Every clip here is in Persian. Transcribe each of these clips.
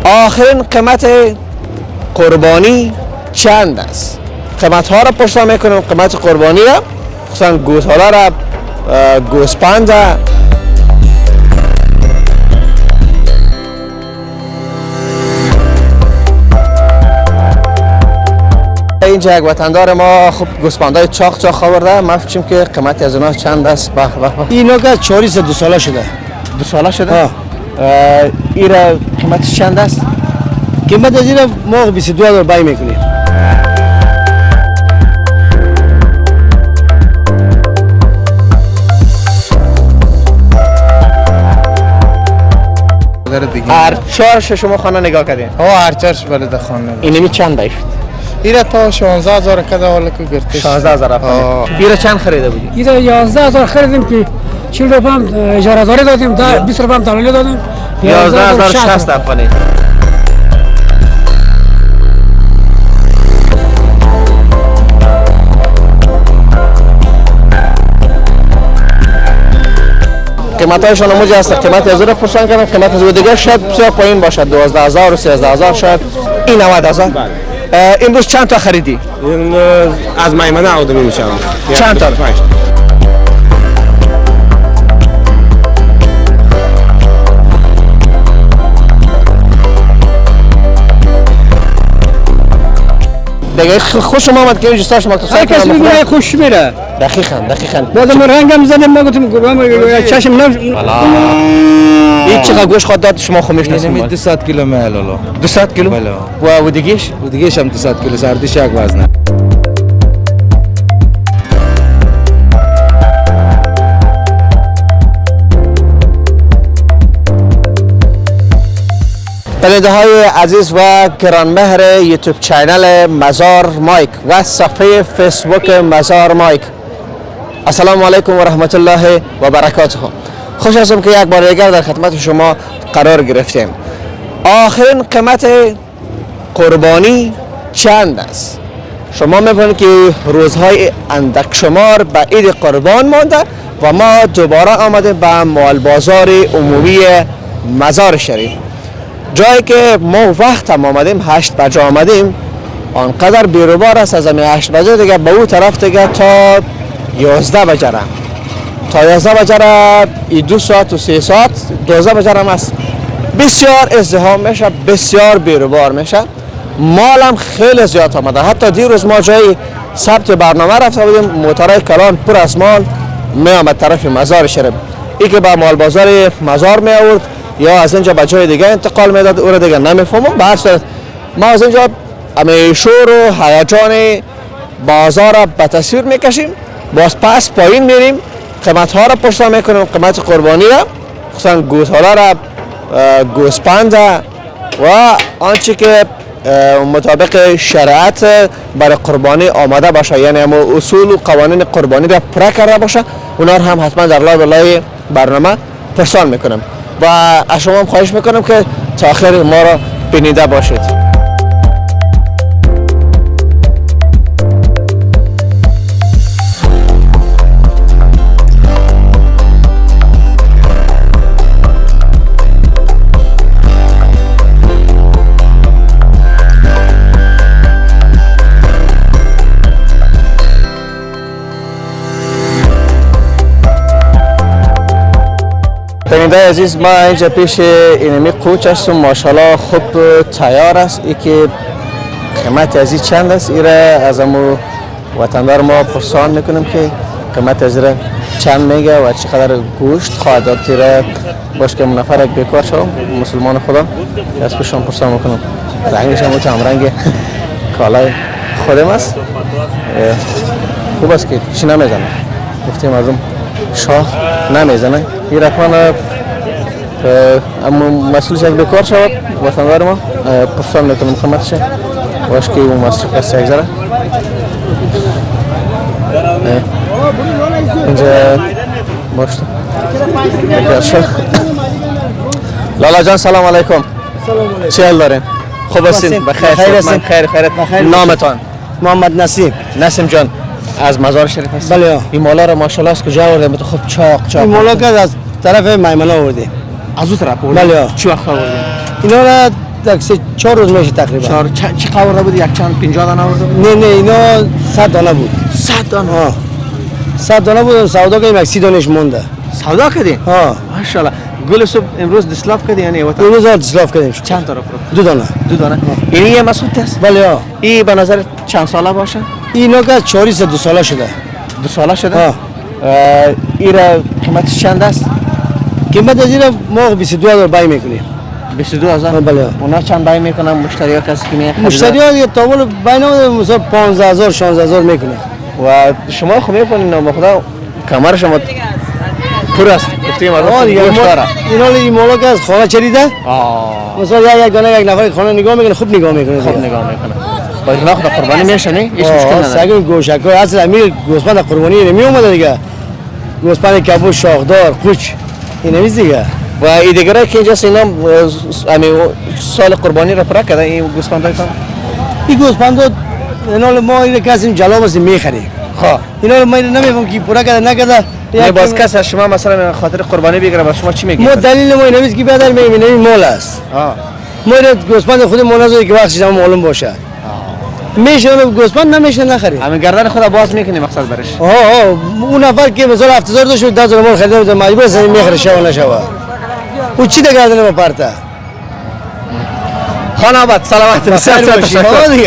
آخرین قیمت قربانی چند است؟ قیمت ها را پرسان میکنیم. قیمت قربانی را خصوصا گوساله را، گوسپند را. اینجا یک وطندار ما خوب گوسپندای چاق آورده. ما فکریم که قیمت از اونها چند است. به به به. اینا که 4 ساله شده. 2 ساله شده؟ این را قیمتش چند است؟ قیمت از این ما 22,000 بای میکنیم. هر چارش شما خانه نگاه کردین؟ هر چارش بلده خانه. اینمی چند دایش؟ ایره تا 16,000 کده حالا که گرتش. 16,000 افغانی. ایره چند خریده بودی؟ ایره 11,000 خریدیم که 40 روپیه هم اجاره داری دادیم، 20 روپیه هم دلالی دادیم. 11,060 افغانی. قیمتایشان موجی هست. قیمت از رو پرسان کردم. قیمت از دیگه شاید بسیار پایین باشد. 12,000 و 13,000 شاید. این 90,000. امروز چند تا خریدی؟ این از میمنه آدمی میشم. چند تا؟ دیگه خوش آمد که جستاش ما هر کس میگه خوش میره. دقیقاً. بعدم رنگم زدم ما گفتم چشم نم. این چقدر گوش خود داد شما خو میشناسید؟ اینمی 200 کیلو میل حالا. 200 کیلو؟ بله. و دیگهش؟ و دیگهش هم 200 کیلو سردیش یک وزنه. بیننده های عزیز و گرانمهر یوتیوب چینل مزار مایک و صفحه فیسبوک مزار مایک، السلام علیکم و رحمت الله و برکاته. خوش هستم که یک بار دیگر در خدمت شما قرار گرفتیم. آخرین قیمت قربانی چند است؟ شما می‌بینید که روزهای اندک شمار به عید قربان مانده و ما دوباره آمدیم به مال بازار عمومی مزار شریف، جایی که ما وقت هم آمدیم 8 بجه آمدیم. آنقدر بیروبار است از همین 8 بجه دیگه به اون طرف دیگه تا 11 بجه را، تا 11 بجه را 2 ساعت و 3 ساعت 12 بجه را است. بسیار ازدحام میشه، بسیار بیروبار میشه. مال هم خیلی زیاد آمده. حتی دیروز ما جای ثبت برنامه رفته بودیم، موترهای کلان پر از مال می آمد طرف مزار شریف. ای که به مال بازار مزار می آورد یا از اینجا به جای دیگه انتقال میداد، او را دیگه نمیفهمم. به هر صورت ما از اینجا همه شور و هیجان بازار را به تصویر میکشیم. باز پس پایین میریم، قیمت ها را پرسان میکنیم. قیمت قربانی را، خصوصا گوساله را، گوسپند و آنچه که مطابق شریعت برای قربانی آماده باشه، یعنی همون اصول و قوانین قربانی را پوره کرده باشه، اونا را هم حتما در لای برنامه پرسان میکنم و از شما هم خواهش میکنم که تا آخر ما را بینیده باشید. بیننده عزیز، ما اینجا پیش اینمی کوچ هستم. ماشاءالله خوب تیار است. ای که قیمت از این چند است؟ ایره از امو وطندار ما پرسان میکنیم که قیمت از ایره چند میگه و چقدر گوشت خواهد داد. ایره باش که منفر یک بیکار شو مسلمان خدا از پیشان پرسان میکنم. رنگش هم رنگ کالای خودم است. خوب است که چی نمیزنه. گفتیم از اون شاه نمیزنه. این رقمان اما مسئولش یک بکار شود وطندار ما پرسان میکنم قیمتش باش که اون مصرف است یک ذره. اینجا باشت لالا جان سلام علیکم. چه حال دارین؟ خوب هستین؟ بخیر هستین؟ خیرت. نامتان؟ محمد نسیم جان از مزار شریف هست؟ بله. این مالا را ماشاءالله از کجا آوردیم؟ تو خوب چاق این مالا که از طرف میمنه آوردیم. از اون طرف آوردیم؟ بله. چی وقت آوردیم؟ اینا را tak 4 روز میشه تقریبا. چه قواره بود؟ یک چند 50 دانه بود؟ نه اینا 100 دانه بود. 100 دانه. 100 دانه بود. سودا کردیم 30 دانش مونده. سودا کردین؟ ماشاءالله. گل صبح امروز دسلاف کردی یعنی وقت امروز دسلاف کردیم. چند تا رو فروخت؟ 2 دانه. 2 دانه. این یه مسعود است؟ بله این به نظر چند ساله باشه؟ اینا که 4 2 ساله شده. 2 ساله شده؟ این قیمتش چند است؟ قیمت از این ما 22000 بای میکنیم. 22000. بله. اونا چند بای میکنن مشتری‌ها کسی که میخره؟ مشتری‌ها دیگه تاول بای نمیده مثلا 15000 16000 میکنه. و شما خو میکنین نام خدا کمر شما پر است. گفتیم ما گوش داره. این مولا که از خانه چریده؟ مثلا یک دانه یک نفر خانه نگاه میکنه خوب نگاه میکنه. خوب نگاه میکنه. با اینا خدا قربانی میشه نه؟ هیچ مشکل نداره. سگای گوشکای اصلا امیر گوسفند قربانی نمی اومده دیگه. گوسفند کبوتر شاخدار قوچ این نمیز دیگه. و این دیگه که اینجا اینا امی سال قربانی را پر کردن این گوسفندایتان. این گوسفندا اینا ما این کسی جلاب است میخریم. خب اینا ما نمیفهم کی پورا کرده نکرده. نه باز کس شما مثلا خاطر قربانی بگیره با شما چی میگید؟ ما دلیل ما نمیز کی بدل میگیم این مال است. ما گوسفند خود منازعه که وقتی شما معلوم باشه. میشه گوسفند نمیشه نخریم. همین گردن خدا باز میکنیم مقصد برش. اون نفر که مثلا 7000 داشت 10000 مال خریده مجبور است میخره شو نشوا. او چی دیگه گردن ما پارتا. خان آباد سلامت باشید.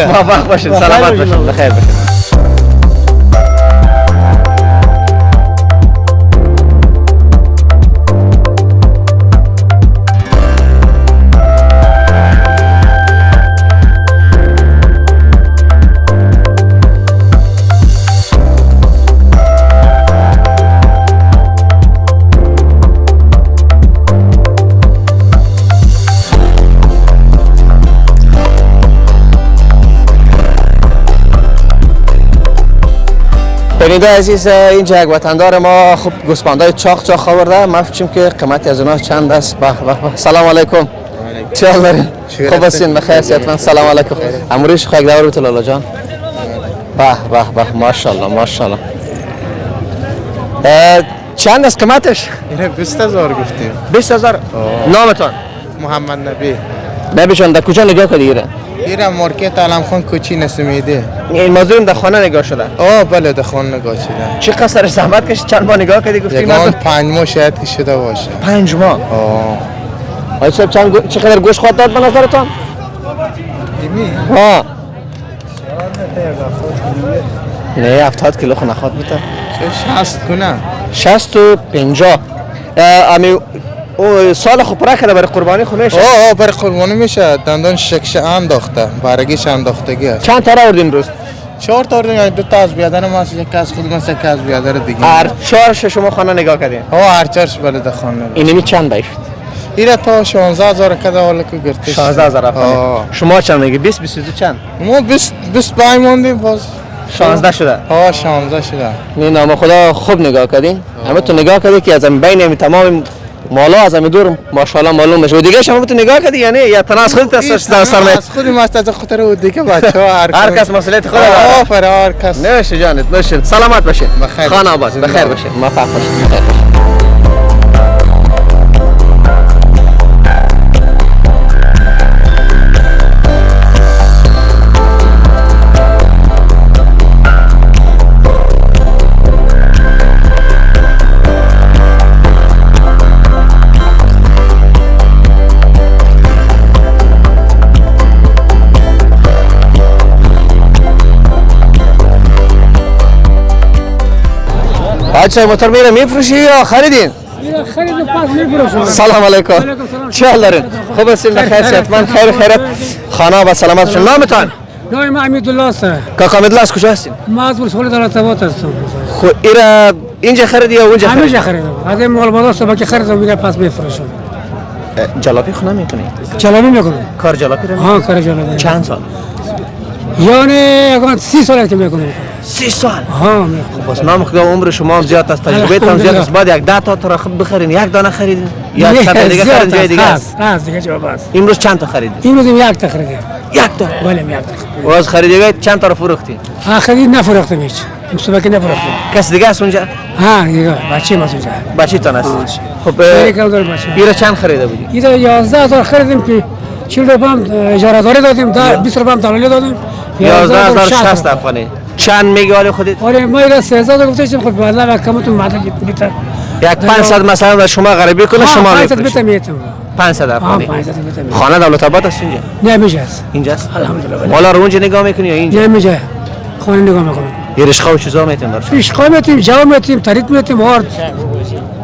موفق باشید. سلامت باشید. بخیر باشید. بیننده عزیز اینجا یک وطندار ما خوب گوسفندای چاق آورده. ما فکریم که قیمتی از اونها چند است. سلام علیکم. چه حال دارین؟ خوب هستین؟ بخیر صحتمند. سلام علیکم. امروز خو یک دور بود لالا جان. به ماشاءالله ماشاءالله. چند است قیمتش؟ اینه 20000 گفتیم. 20000. نامتون؟ محمد نبی. نبی جان در کجا نگاه کردی؟ ایره مارکت علم خان کوچی نسمیده. این موضوع در خانه نگاه شده. بله در خانه نگاه شده. چه قصر زحمت کشید چند بار نگاه کردی گفتی یکان 5 ماه شاید که شده باشه. 5 ماه. آقای صاحب چقدر گوشت خواهد داد به نظرتان؟ نه 70 کیلو خو نخواد بوده. چه 60 کنه؟ 60 و 50. امی سال خو پره کرده برای قربانی خو میشه؟ برای قربانی میشه. دندان شکشه انداخته. برگیش انداختگی است. چند تا آوردین امروز؟ 4 تا آوردیم. 2 تا از بیادر ما است. یک از خود مثلا یک از بیادر دیگه. هر 4 شما خانه نگاه کردین؟ هر 4 بله در خانه. اینمی چند بایشت؟ ایره تا 16000 کده حالا که گرفتش. 16000 افغانی. شما چند میگی؟ 20 22 چند؟ ما 20 بای موندیم باز 16 شده. 16 شده. نه نام خدا خوب نگاه کردین؟ اما تو نگاه کردی که از بین تمام مالا از همین دور ماشاءالله معلوم میشه. و دیگه شما تو نگاه کردی یعنی یا تنها از خودت از سر از خودی ماست از خاطر او دیگه بچه‌ها هر کس مسئولیت خود داره. آفر هر کس. نوشه جانت باشین. سلامت باشین. بخیر. خانه آباد بخیر باشین. موفق باشین. بخیر باشین. بچه موتور میره میفروشی یا خریدین؟ خرید پاس میفروشم. سلام علیکم. چه حال دارین؟ خوب هستین؟ بخیر صحتمند خیر خیرت. خانه با سلامت شما. نامتان؟ نام امیدالله است. کاکا امیدالله از کجا هستین؟ ما از ولسوالی دولت‌آباد هستم. خو ایرا اینجا خریدی یا اونجا خریدی؟ همیشه خریدم. از این مال بالاست با که خریدم میره پاس میفروشم. جلابی خو نمیکنی؟ جلابی میکنم. کار جلابی رو؟ کار جلابی. چند سال؟ یعنی اگر 30 سال که میکنم. 30 سال. میکنم. بس نام خدا عمر شما هم زیاد است، تجربه تان زیاد است. بعد یک 10 تا ترخب بخرین، یک دانه خریدین یا چند تا دیگه خرید جای دیگه است؟ دیگه جواب است. امروز چند تا خریدین؟ امروز یک تا خریدم. یک تا؟ بله یک تا. و از خریدی چند تا رو فروختین؟ خرید نفروختم هیچ. امروز که نفروختم. کس دیگه است اونجا؟ دیگه بچه ما اونجا. بچه تان است. خب ایرا چند خریده بودی؟ ایرا 11000 خریدم که 40 روپیه هم اجاره داری دادیم، 20 روپیه هم دلالی دادیم. 11060 افغانی. چند میگی حال خودت؟ آره ما اینا 3000 گفتیم خب والله کمتون معدل بیت. یک 500 مثلا به شما غریبی کنه شما 500 میفروشید. بیت میتون. 500 افغانی. 500 بیت. خانه دولت آباد است اینجا؟ نه میشه است. اینجاست. الحمدلله. حالا رو اونجا نگاه میکنی یا اینجا؟ نه میشه. خانه نگاه میکنم. یه رشقه و چیزا میتونی دارش. پیشقا میتیم، جواب میتیم، تریت میتیم، هر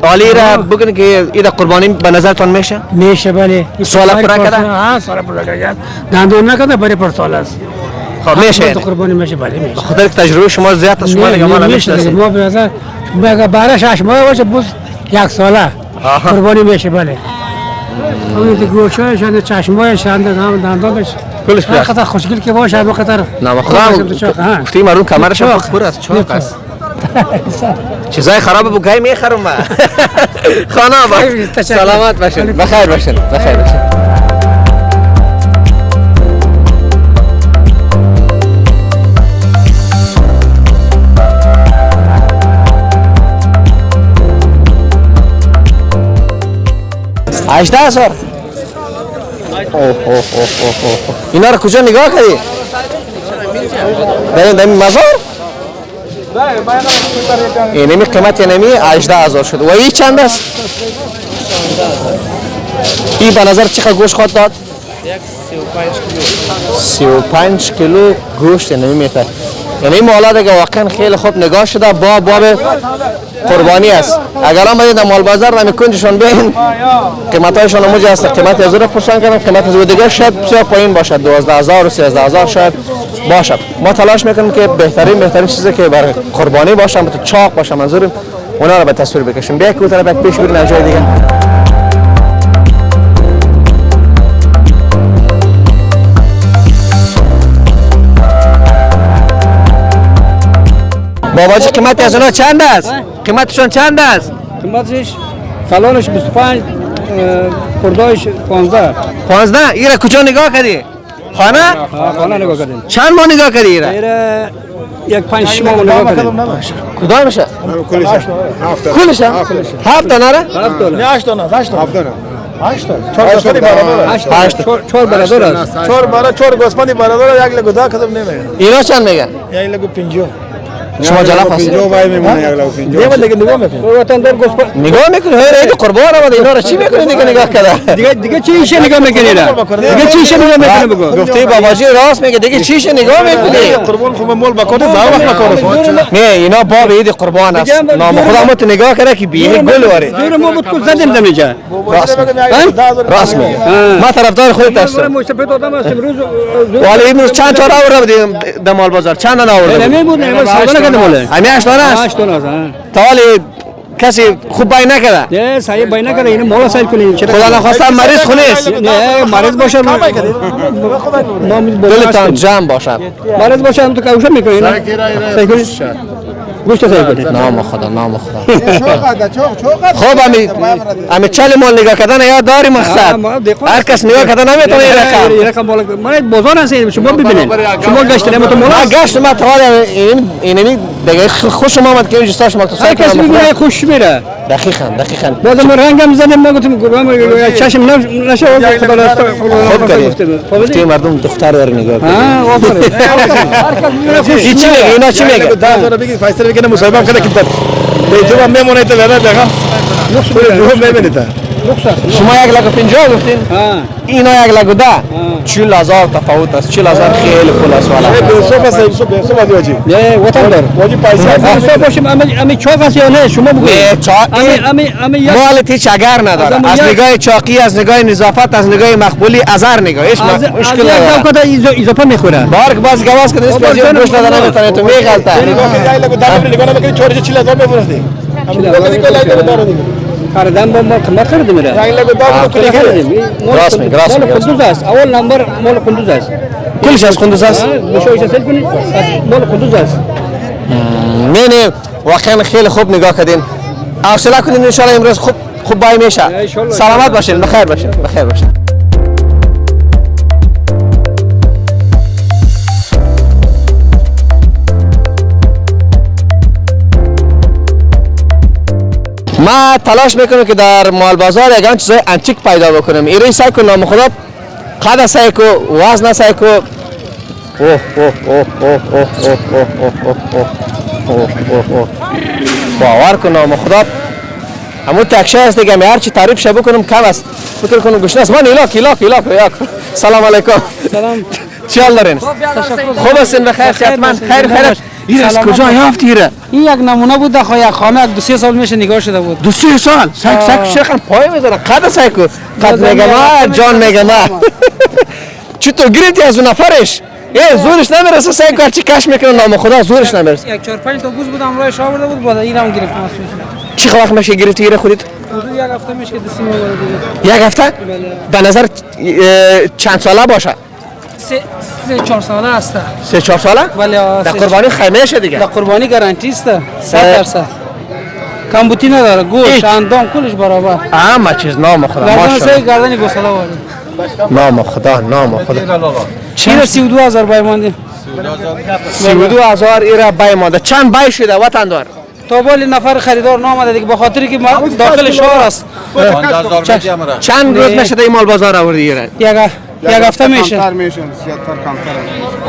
حالی را بگن که اینا قربانی به نظرتون میشه؟ میشه بله. سوال پورا کرده؟ ها سوال پورا کرده. دندون نکرده برای پر سوال است. خب میشه یعنی. قربانی میشه بله میشه. خاطر که تجربه شما زیاد است شما دیگه ما نمیشه. ما به نظر مگه بارش 8 ماه باشه بس یک ساله قربانی میشه بله. اون دیگه گوشه شان چشمای شان دندانش کلش بیاد. خاطر خوشگل که باشه به خاطر نه خودم گفتی مردم کمرش پر است چاق است. چیزای خراب بگای میخرم ما. خانه با سلامت باشین بخیر باشین بخیر باشین. $18,000. اینا رو کجا نگاه کردی؟ در مزار؟ اینمی قیمت اینمی 18,000 شد و این چند است؟ این به نظر چقدر گوشت خواهد داد؟ 35 کیلو گوشت اینمی میتر. یعنی این مالا دیگه واقعا خیلی خوب نگاه شده باب قربانی است. اگر هم باید مال بازار نمی کنجشون بین قیمتایشون موجه است. قیمت از رو پرسان کردم قیمت از دیگه شاید بسیار پایین باشد 12,000 و 13,000 شاید باشد. ما تلاش میکنیم که بهترین چیزی که برای قربانی باشه تو چاق باشه منظورم اونا رو به تصویر بکشیم. بیا کوتاه بعد پیش بریم جای دیگه. باباجی قیمت از اونا چند است؟ قیمتشون چند است؟ قیمتش سالانش 25 خردایش 15. 15 ایره کجا نگاه کردی؟ خانه؟ خانه نگاه کردیم. چند ماه نگاه کردی ایره؟ ایره یک 5 ماه نگاه کردیم. کدام میشه؟ کلش هفت دانه؟ 8 دانه 8 دانه 8 4 برادر است. 4 برای 4 گوسپندی برادر یک لگو دا کدام نمیگه اینا چند میگن؟ یک لگو 50 شما جلاب هستی؟ 50 وای میمونه یک لگو 50 دیگه دیگه نگاه میکنه وطندار گوسپند نگاه میکنی هی عید قربان آمده اینا رو چی میکنی دیگه نگاه کرده؟ دیگه چی ایشه نگاه میکنی را؟ دیگه چی ایشه نگاه میکنی بگو. گفتی باباجی راست میگه دیگه چیش نگاه میکنی؟ قربان خوب مول بکنه زاو وقت نکنه نه اینا باب عید قربان است. نام خدا مت نگاه کرده که بیه گل واره. دور ما بود کو زدیم دمیجا. راست میگه. ما طرفدار خودت هستم. مشتبه آدم است امروز. ولی امروز چند تا آورده در مال بازار چند تا آورده؟ نمی بود نه سودا نکرده مولا. همین 8 دانه است. 8 دانه است. تا حالی کسی خوب بای نکرده. نه صاحب بای نکرده این مولا سایل کنین. خدا نخواسته مریض خونیست. نه مریض باشه ما دلتان جمع باشد. مریض باشه هم تو کاوش میکنین. گوشت سایل کنین. نام خدا نام خدا. خوب امی چال مال نگاه کردن یاد داری مقصد. هر کس نگاه کردن نمیتونه این رقم. من بازار هستم شما ببینید. شما گشت نمیتون مولا. گشت ما تا اینمی دیگه خوش اومد که جستاش ما تو هر کس میگه خوش میره. دقیقاً بعد رنگم زدم ما گفتم گفتم چشم نشه خدا راست خوب کردی. گفتی مردم دختر داره نگاه کنه. ها آفرین. هر کس میگه خوش. چی میگه اینا چی میگه؟ دادر بگی فیصله بگی مصاحبه کنه که به تو میمونه تو برای بگم رو ببینید شما 150 گفتین؟ اینا 110 40,000 تفاوت است 40,000 خیلی پول است والا صبح صبح واجی نه وطن دار واجی پیسه صبح باشیم امی چاق است یا نه شما بگوید امی مالت هیچ اگر نداره از نگاه چاقی از نگاه نظافت از نگاه مقبولی ازر نگاه هیچ مشکل نداره اضافه میخوره بارک باز گواز کنه اسم از گوش دادن نمیتونه تو میغلطه نگاه نمیکنی 4000 میفرستی خریدم با ما قیمت خریدیم میره راست میگه مال قندوز است اول نمبر مال قندوز است کلش از قندوز است مشاهده سل کنید مال قندوز است نه واقعا خیلی خوب نگاه کردین حوصله کنین ان شاء الله امروز خوب بای میشه سلامت باشین بخیر باشین ما تلاش میکنیم که در مال بازار یگان چیزای انتیک پیدا بکنیم. ایران سعی کنیم نام خدا قد سایکو وزن سایکو اوه اوه اوه اوه اوه اوه اوه اوه اوه اوه اوه باور کن نام خدا همون تکشه است دیگه هر چی تعریف شب کنم کم است فکر کنم گوشت است من ایلاک سلام علیکم سلام چی حال دارین خوب هستین بخیر صحتمند خیر این از کجا یافتی ایره این یک نمونه بود در یک خانه 2-3 سال میشه نگاه شده بود 2-3 سال سگ شیخ پای میذاره قد سایکو قد میگم جان میگم چطور گرفتی از اون نفرش زورش نمیرسه سایکو هرچی کش میکنه نام خدا زورش نمیرسه یک 4-5 تا گوز بود امروز شاه برده بود بعد اینم گرفتم چی وقت میشه گرفتی ایره خودت حدود یک هفته میشه که دستی میبره یک هفته به نظر چند ساله باشه 3-4 ساله است 3-4 ساله ولی در قربانی خیمه شه دیگه در قربانی گارانتی است 100% کمبوتی نداره گوشت اندام کلش برابر همه چیز نام خدا گردن ماشاءالله سه گردن گوساله وارد نام خدا چرا 32000 بای مانده 32000 ایره بای مانده چند بای شده وطن دار تا بالی نفر خریدار نامده دیگه بخاطری که داخل شهر است چند روز میشه این مال بازار آوردی ایره یک هفته میشه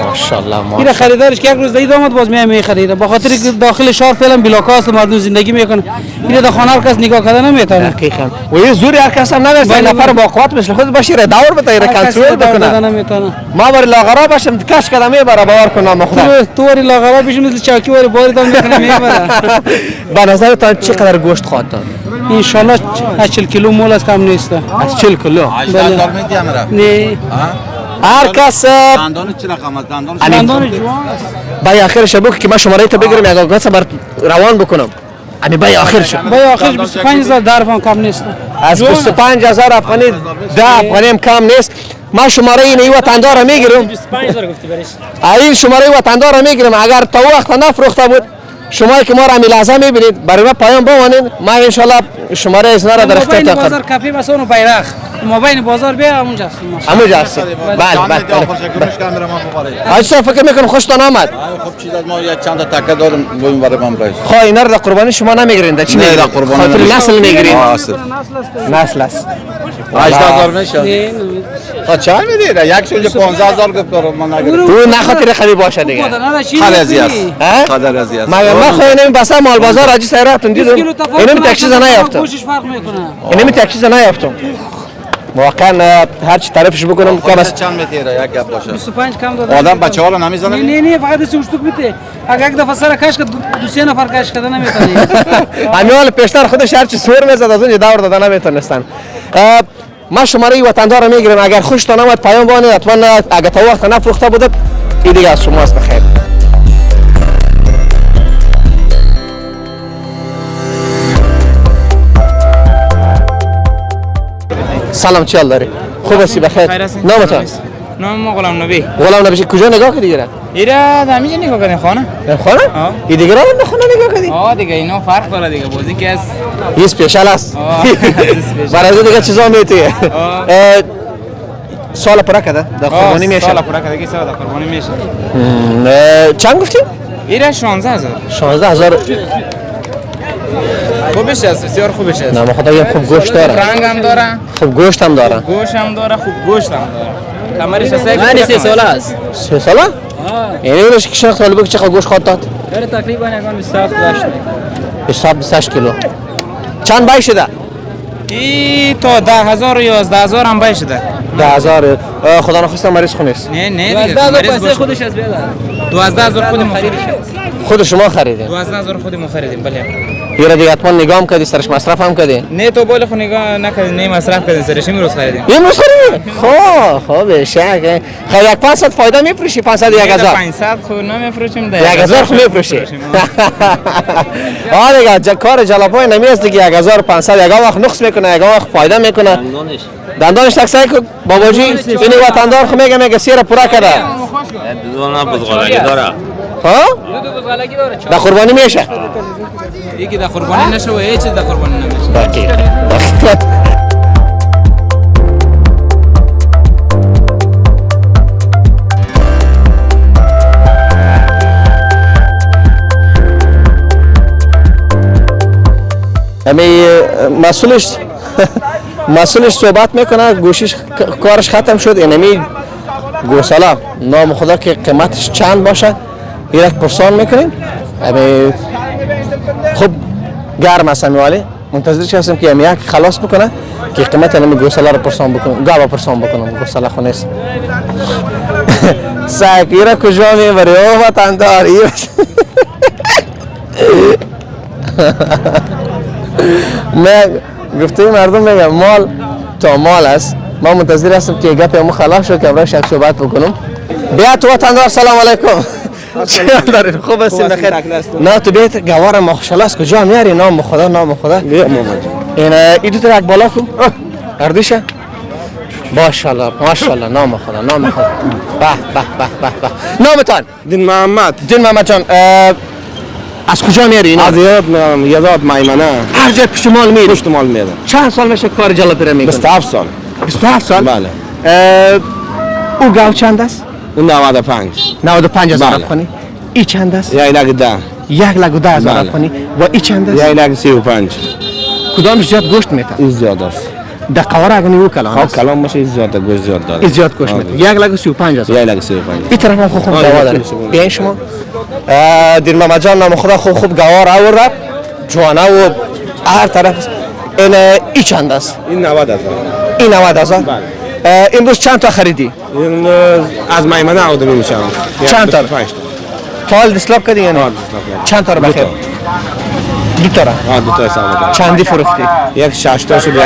ماشاءالله این خریدارش که یک روز دید آمد باز می خریده بخاطر که داخل شهر فعلا بلاکاست مردم زندگی میکنه این در خانه هر کس نگاه کردن نمیتونه دقیقاً و یه زوری هر کس هم نمیشه نفر با قوت مثل خود باشه ره دور بده ایره کنترل بکنه نمیتونه ما بر لاغرا باشم کش کدم میبره باور کنم خدا تو وری لاغرا بشین مثل چاکی وری باری تام میکنه میبره به نظرتان چقدر گوشت خواهد داد ان شاء الله 40 کیلو مول از کم نیست از 40 کیلو نه هر کس دندان چه رقم است دندان جوان بای آخر شبو که من شماره تو بگیرم یک آگاز بر روان بکنم امی بای آخر شب بای آخرش 25000 درهم کم نیست از 25000 افغانی 10 افغانی هم کم نیست من شماره این وطندار رو میگیرم 25000 گفتی برش این شماره وطندار رو میگیرم اگر تا وقت نفروخته بود شما که ما را لازم میبینید برای ما پیام بمانید ما ان شاء الله شماره از را در اختیار تا بازار کافی بس اون بیرق مابین بازار بیا همونجا است همونجا است بله اجسا فکر میکنم خوشتون آمد خب چیز از ما یک چند تا تکه دارم ببین برای من برای خب اینا رو در قربانی شما نمیگیرین در چی نه، میگیرین در قربانی خاطر نمیگیریم. نسل میگیرین نسل نسل است 18000 میشه تا چند میدید یک شوجه 15000 گفت دارم من نگیرم او نخاطر خری باشه دیگه خالصی است ها خالصی است ما خو اینم بس مال بازار اجی سیراتون دیدم اینم تک چیز نیافتم گوشش فرق میکنه اینم تک چیز نیافتم واقعا هر چی تعریفش بکنم کم است چند میتیره یک گپ باشه 25 کم داده آدم بچه‌ها رو نمیزنه نه فقط سه شتوک میته اگه یک دفعه سر کش که 2-3 نفر کش کردن نمیتونه امیال پیشتر خودش هر چی سور میزد از اون دور دادن نمیتونستن ما شماره وطندار رو میگیرم اگر خوشتون آمد پیام بانید حتما اگه تا وقت نفروخته بوده این دیگه از شما است بخیر سلام چی حال داری خوب هستی بخیر نامتان نام غلام نبی غلام نبی کجا نگاه کردی دیگه ایرا دمیجه نگاه کردن خانه خانه این دیگه رو خانه نگاه کردی دیگه اینا فرق داره دیگه بازی که از این اسپیشال است برای دیگه چیزا میتیه سال پرا کده در قربانی میشه سال پورا کده سال در قربانی میشه چند گفتی ایرا 16000 16000 خوبش است بسیار خوبش است نه خدا خوب گوشت داره رنگ هم داره خوب گوشت هم داره گوشت هم داره خوب گوشت هم داره کمرش است من 3 ساله است 3 ساله یعنی اونش که شخص طالبه که چقدر گوشت خواهد داد داره تقریبا یگان 27 داشت حساب 28 کیلو چند بای شده ای تا 10000 یا 12000 هم بای شده 10000 خدا نخواسته مریض خونیست نه دیگه پیسه خودش از بیاد 12000 خودمون خریدیم خود شما خریدین 12000 خودمون خریدیم بله یه دیگه حتما نگاه کردی سرش مصرف هم کردی نه تو بالا خو نگاه نکردیم نه مصرف کردیم سرش امروز خریدیم یه روز خریدی خب شک خیلی 500 فایده میفروشی 500 1000 500 خو نمیفروشیم ده 1000 خو میفروشی آره دیگه کار جلپای نمیست دیگه 1500 یک وقت نقص میکنه یک وقت فایده میکنه دندانش تکسای کو باباجی اینی وطندار خو میگه سیر پورا کرده دونا بزغالگی داره ها دو بزغالگی داره در قربانی میشه یکی در قربانی نشه و هیچ در قربانی نمیشه دقیق امی مسئولش مسئولش صحبت میکنه گوشیش کارش ختم شد. اینمی گوسالا نام خدا که قیمتش چند باشه یک پرسان میکنیم. ابی خوب گرم است ولی منتظرش هستم که یک خلاص بکنه که قیمت اینمی گوسالا رو پرسان بکنم. گاوا پرسان بکنم. گوسالا خو نیست. ساکیرا کجا میبری او وطندار من گفته مردم میگم مال تا مال است. ما منتظر هستم که گپ همون خلاص شد که امروز یک صحبت بکنم. بیا تو وطندار سلام علیکم. چه دارین خوب هستین بخیر؟ نه تو بیت گوار ماشاءالله است کجا میاری نام خدا نام خدا. بیا محمد. این ایدو تو یک بالا کن. اردیشه. ماشاءالله ماشاءالله نام خدا نام خدا. به به به به به. نامتان؟ دین محمد. دین محمد جان از کجا میاری اینا؟ از یزاد میمنه. هر جای پشتمال میری؟ پشتمال میرم. چند سال میشه کار جلپره میکنی؟ 27 سال. 27 سال؟ بله. او گاو چند است؟ اون 95. 95,000 بله. افغانی. ای چند است؟ 1 لک 10. 1,10,000 بله. افغانی. و ای چند است؟ 1 لک 35. کدامش زیاد گوشت میده؟ این زیاد است. در قواره اگه او کلان خب است. کلام باشه زیاد گوشت زیاد داره. این زیاد گوشت میده. 1,35,000. 1 لک 35. این طرف هم خوب آه، گوار داره. کلش بود. بیاین شما. دیر محمد جان نام خدا خوب گوار آورد. جوانه و هر طرف است. این ای چند است؟ این 90,000. این 90,000. بله. امروز چند تا خریدی؟ این از میمنه آوردم میشم. چند تا؟ 25 تا. تا دیسلاپ کردی یا نه؟ آه دیسلاپ. چند تا رو بخیر؟ دو تا را. آه دو تا حساب دارم. چندی فروختی؟ یک 60 تا شد یک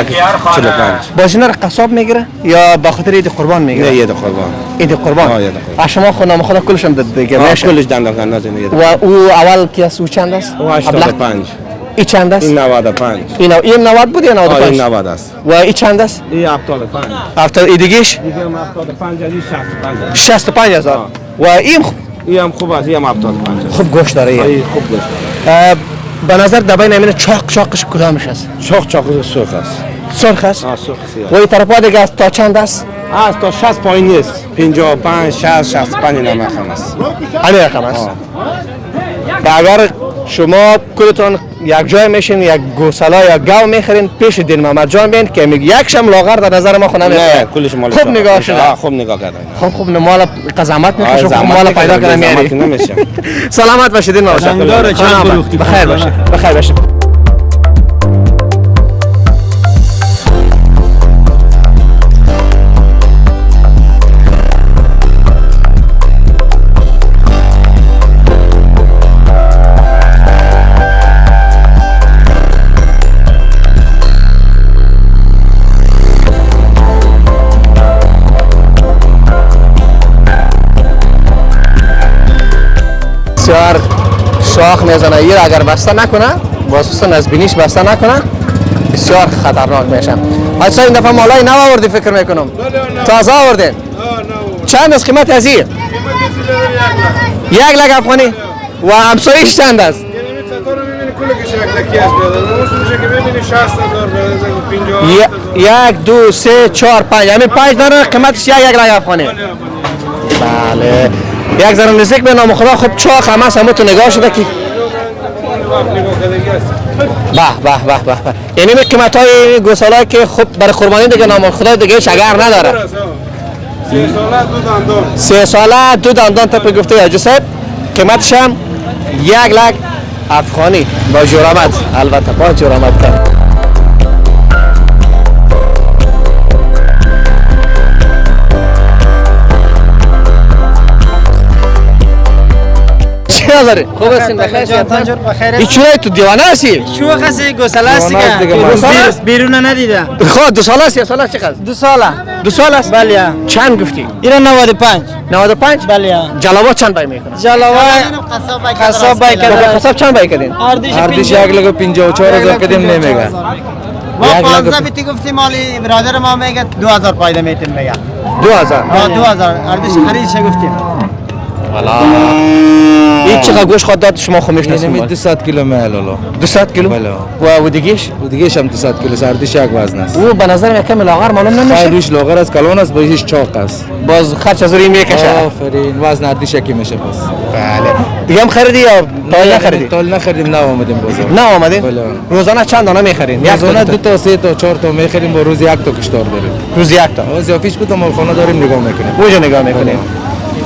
45. باز اینا رو قصاب میگیره یا با خاطر عید قربان نه میگیره؟ یه قربان. عید قربان. آه، عید قربان. شما خود نام خدا کلش هم داد دیگه. آه کلش دندان نازنی یه. و او اول کی است او چند است؟ او 85. ای چند است؟ این 95. این 90 بود یا آه 95؟ این 90 است. و ای چند است؟ این 75. هفتاد ای دیگهش دیگه هم 75 این 65. 65,000 و این این هم خوب است این هم 75. خوب گوشت داره. این خوب گوشت. به نظر دبای نمینه چاقش کدامش است؟ چاق سرخ است. سرخ است؟ آه سرخ سیاه. و این طرف دیگه است تا چند است؟ از تا 60 پایین نیست. 55 60 65 این هم است. همین رقم است. و اگر شما کلتون یک جای میشین یک گوسالا یا گاو میخرین پیش دین محمد جان بین که میگه یک شم لاغر در نظر ما خونه نه کلش مال خوب نگاه شده. خوب نگاه کردن. خوب مال قزامت میکشه خوب مال پیدا کنه میاری. نمیشه. سلامت باشید دین محمد جان. بخیر باشید. بخیر باشید. بسیار شاخ میزنه. این اگر بسته نکنه واسه نزبینیش بسته نکنه بسیار خطرناک میشه. اصلا این دفعه مالای نو آوردی فکر میکنم. تازه آوردین. چند از قیمت از این؟ 1 لک افغانی. و همسایش چند است؟ یک دو سه چهار 5 یعنی 5 داره قیمتش 1 لک افغانی. بله یک ذره نزدیک به نام خدا خب چاق هم هست. همه تو نگاه شده که به به به به به. یعنی قیمت های گوسالا که خب برای قربانی دیگه نام خدا دیگه شگر نداره. 3 ساله 2 دندان طبق گفته حاجی صاحب. قیمتش هم 1 لک افغانی با جرامت. البته با جرامت کرد. نداره. خوب هستین بخیر. این چوره تو دیوانه هستی؟ شو خسی گوساله است دیگه. بیرون ندیده. خب 2 ساله است یا ساله چقدر؟ 2 ساله. 2 سال است؟ بله. چند گفتی؟ اینا 95. 95؟ بله. جلوات چند بای میکنه؟ جلوه قصاب بای کردن. قصاب چند بای کردین؟ اردیش 1 لک 54,000 کدیم نمیگه. ما 15 بیتی گفتیم مالی برادر ما میگه 2000 پایده میتیم میگه. 2000. 2000 اردیش خریدش گفتیم. والا. این چقدر گوش خود داد شما خمیش یعنی نسیم؟ 200 کیلو میل حالا. 200 کیلو؟ بله. و دیگهش؟ دیگه‌ش هم 200 کیلو سردیش یک وزن است. او به نظر کم لاغر معلوم نمیشه. خیلیش لاغر است کلان است بهش چاق است. باز خرچ از روی میکشه. آفرین وزن اردیش کی میشه بس. بله. دیگه هم خریدی یا تا نخریدی؟ تا نخریدیم، نه آمدیم بازار. نه آمدین؟ بله. روزانه چند دانه میخرین؟ روزانه 2 تا 3 تا 4 تا میخریم، با روز 1 تا کشتار داریم. روز یک تا. از آفیس بود مالخانه داریم نگاه میکنیم. اونجا نگاه میکنیم.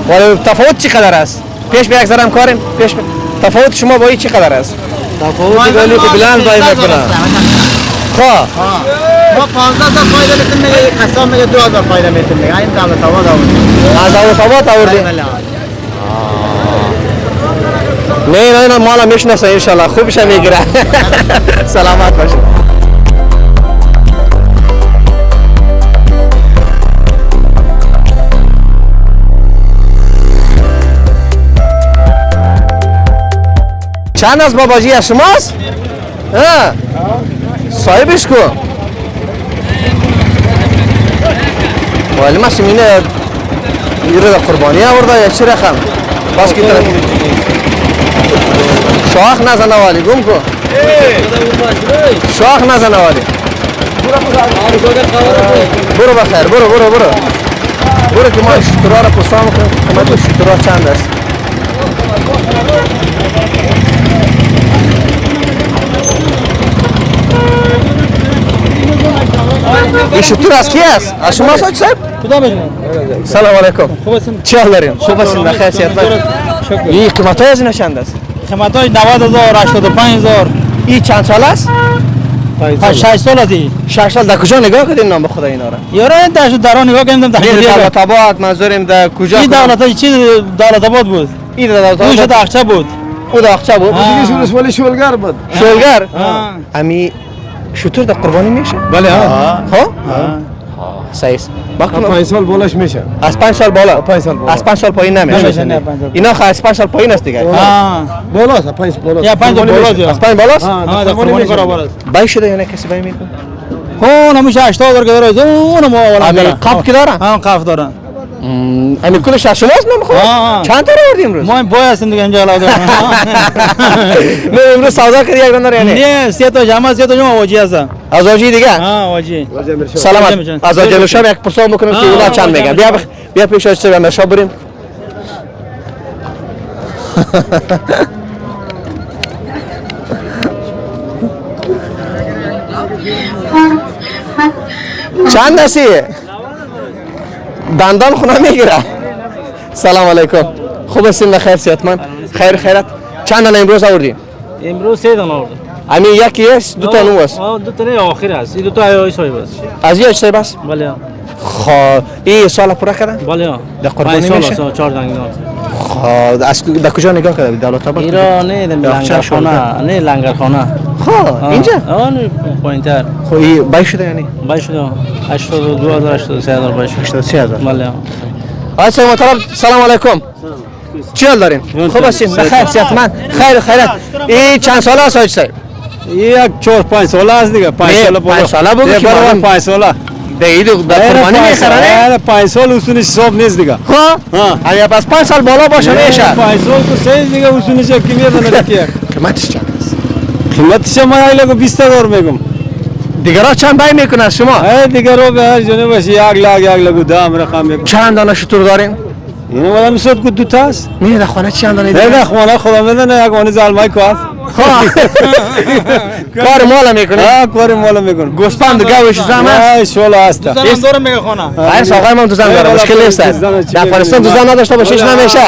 ولی تفاوت چقدر است؟ پیش به یک ذره کاریم پیش تفاوت شما با این چقدر است؟ تفاوتی ولی که بلند بای میکنه. خواه ما 15,000 فایده میتونیم میگه یک قسم میگه 2,000 فایده میتونیم میگه این دولت آباد آوردیم از اولتاباد آوردیم. نه مالا میشناسه انشالله خوبش میگیره. سلامت باشید. چند از باباجی از شماست؟ ها صاحبش کو؟ ولی ما شمینه یه رو قربانی آورده یا چی رقم؟ باز کی طرف؟ شاخ نزنه والی گم کو؟ شاخ نزنه والی. برو بخیر برو که ما شترا را پرسام کنیم قیمت شترا چند است؟ این شتر از کی است؟ از شما ساج صاحب؟ کدام میشن؟ سلام علیکم. خوب هستین؟ چه حال دارین؟ خوب هستین بخیر صحتمند؟ این قیمت های از اینا چند است؟ قیمتاش 90,000 85,000 این چند سال است؟ 6 سال دی 6 سال در کجا نگاه کردین نام خدا اینا را؟ یارو این درون نگاه کردم این دولت آباد منظورم در کجا؟ این دولت چی دولت آباد بود؟ این دولت اونش آباد داخچه بود. او داخچه بود؟ ولی شولگر بود. شولگر؟ امی شطور در قربانی میشه؟ بله ها. ها؟ صحیح است. 5 سال بالاش میشه. از 5 سال بالا؟ 5 سال بالا. از 5 سال پایین نمیشه. اینا از 5 سال پایین است دیگه. بالاست 5 بالا. یا 5 بالا از 5 بالاست؟ ها در قربانی کارا بالاست. بای شده یا نه کسی بای میکنه؟ اون همیشه 80,000 که داره اون ما امی قاب کی داره؟ ها قاف داره. امی کلش از شماست نمیخواد؟ چند تا آوردی امروز؟ ما این بای هستیم دیگه اینجا علاوه. نه امروز سودا کردی یک دونه یعنی؟ نه 3 تا جمع واجی هستن. از واجی دیگه؟ ها واجی. سلامت. از واجی شب یک پرسان بکنیم که اونا چند میگن. بیا پیش از سر ما شب بریم. چند نسی؟ دندان خونه میگیره. سلام علیکم. خوب هستین بخیر صحتمند؟ خیرت. چند دانه امروز آوردین؟ امروز 3 دانه آوردم. امی یکی است، 2 تا نو است. 2 تا نه آخر است. این 2 تا ای صاحب است. از یه چه بس؟ بله. خب این سال پورا کردن؟ بله. در قربانی میشه؟ 4 دانه. خب از در کجا نگاه کرده دولت آباد؟ ایران نه لنگرخانه نه لنگرخانه. خب اینجا؟ آن پایینتر. خب این بای شده یعنی؟ بای شده 82,000 83,000 بای شده. 83,000. بله. آقای صاحب محترم سلام علیکم. چی حال دارین؟ خوب هستین؟ بخیر صحتمند؟ خیرت. این چند ساله است آقای صاحب؟ یک 4-5 سال است دیگه. 5 سال 5 ساله بود که برای معلوم 5 ساله. دیگه در قربانی میخرن؟ نه 5 سال اصولش حساب نیست دیگه. خب اگه پس 5 سال بالا باشه میشه. 5 سال تو سه دیگه اصولش کی میاد دیگه. قیمتش چند است؟ قیمتش ما ایلگو 20,000 میگم. دیگرها چند بای میکنه شما؟ دیگه رو به هر جونه باشه 1 لگو دام رقم میگم. چند دانه شتر دارین؟ اینو ولی میشد که 2 تا است. نه در خانه چند دانه نه دیگه؟ خونه خدا میدونه یک وانی زلمای کو است. کار مالا میکنه؟ کار مالا میکنه. گوسپند گاوش زحمت؟ شولا است. زنم داره میگه خونه. هر ساقای من دوزن داره مشکل نیست. در افغانستان دوزن نداشته باشیش نمیشه.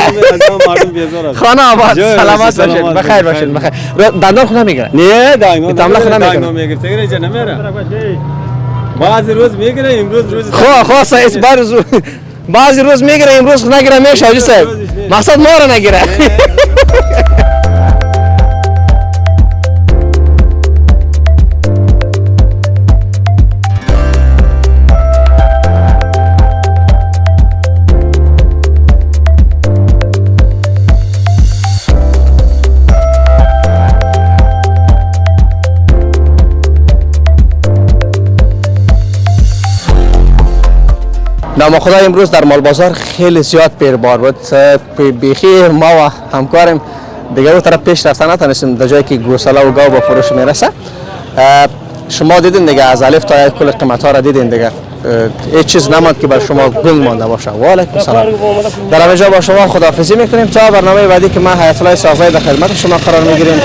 خانه آباد سلامت باشید بخیر باشید بخیر. دندان خونه میگیره؟ نه دائما تملا خونه میگیره. میگیره تگره جا نمیره. بعضی روز میگیره امروز روز خو سایس بارز بعضی روز میگیره امروز نگیره میشه حاجی صاحب. مقصد ما رو نگیره. نام خدا امروز در مال بازار خیلی زیاد پیربار بود. بیخی ما و همکارم دیگه اون طرف پیش رفتن نتونستیم در جایی که گوساله و گاو به فروش میرسه. شما دیدین دیگه از الف تا یک کل قیمت ها را دیدین دیگه. هیچ چیز نماند که بر شما گنگ مانده باشه. و علیکم سلام. در همینجا با شما خداحافظی میکنیم تا برنامه بعدی که ما حیات الله صافی در خدمت شما قرار میگیریم.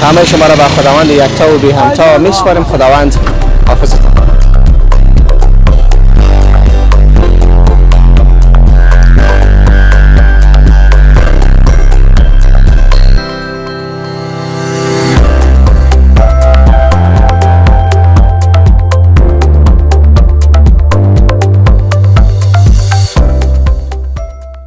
همه شما را به خداوند یکتا و بی همتا میسپاریم. خداوند حافظتان.